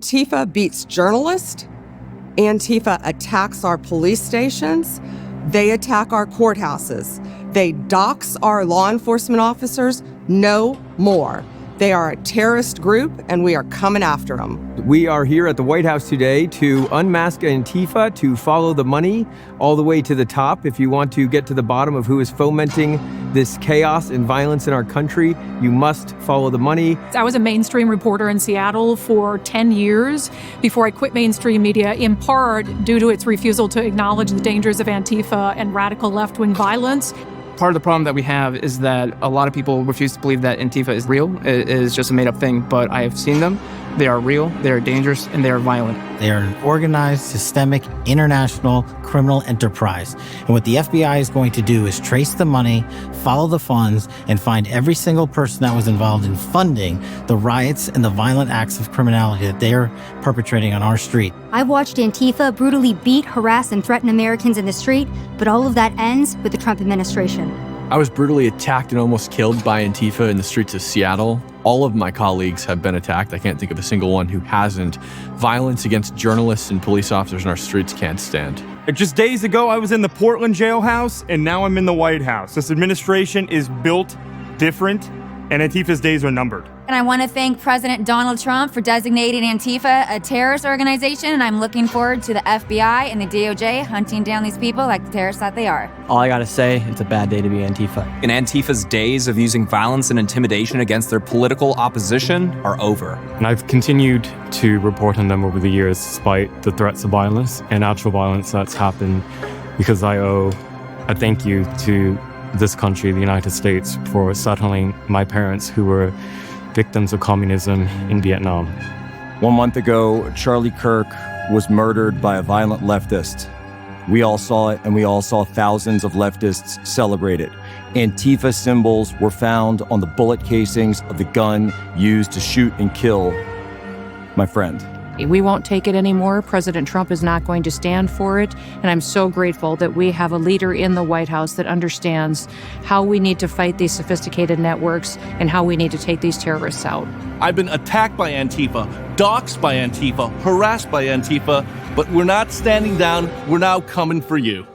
Antifa beats journalists. Antifa attacks our police stations. They attack our courthouses. They dox our law enforcement officers. No more. They are a terrorist group, and we are coming after them. We are here at the White House today to unmask Antifa, to follow the money all the way to the top. If you want to get to the bottom of who is fomenting this chaos and violence in our country, you must follow the money. I was a mainstream reporter in Seattle for 10 years before I quit mainstream media, in part due to its refusal to acknowledge the dangers of Antifa and radical left-wing violence. Part of the problem that we have is that a lot of people refuse to believe that Antifa is real. It is just a made-up thing, but I have seen them. They are real, they are dangerous, and they are violent. They are an organized, systemic, international criminal enterprise. And what the FBI is going to do is trace the money, follow the funds, and find every single person that was involved in funding the riots and the violent acts of criminality that they're perpetrating on our street. I've watched Antifa brutally beat, harass, and threaten Americans in the street, but all of that ends with the Trump administration. I was brutally attacked and almost killed by Antifa in the streets of Seattle. All of my colleagues have been attacked. I can't think of a single one who hasn't. Violence against journalists and police officers in our streets can't stand. Just days ago, I was in the Portland jailhouse, and now I'm in the White House. This administration is built different, and Antifa's days are numbered. And I want to thank President Donald Trump for designating Antifa a terrorist organization, and I'm looking forward to the FBI and the DOJ hunting down these people like the terrorists that they are. All I gotta say, it's a bad day to be Antifa. And Antifa's days of using violence and intimidation against their political opposition are over. And I've continued to report on them over the years, despite the threats of violence and actual violence that's happened, because I owe a thank you to this country, the United States, for settling my parents who were victims of communism in Vietnam. 1 month ago, Charlie Kirk was murdered by a violent leftist. We all saw it, and we all saw thousands of leftists celebrate it. Antifa symbols were found on the bullet casings of the gun used to shoot and kill my friend. We won't take it anymore. President Trump is not going to stand for it. And I'm so grateful that we have a leader in the White House that understands how we need to fight these sophisticated networks and how we need to take these terrorists out. I've been attacked by Antifa, doxxed by Antifa, harassed by Antifa, but we're not standing down. We're now coming for you.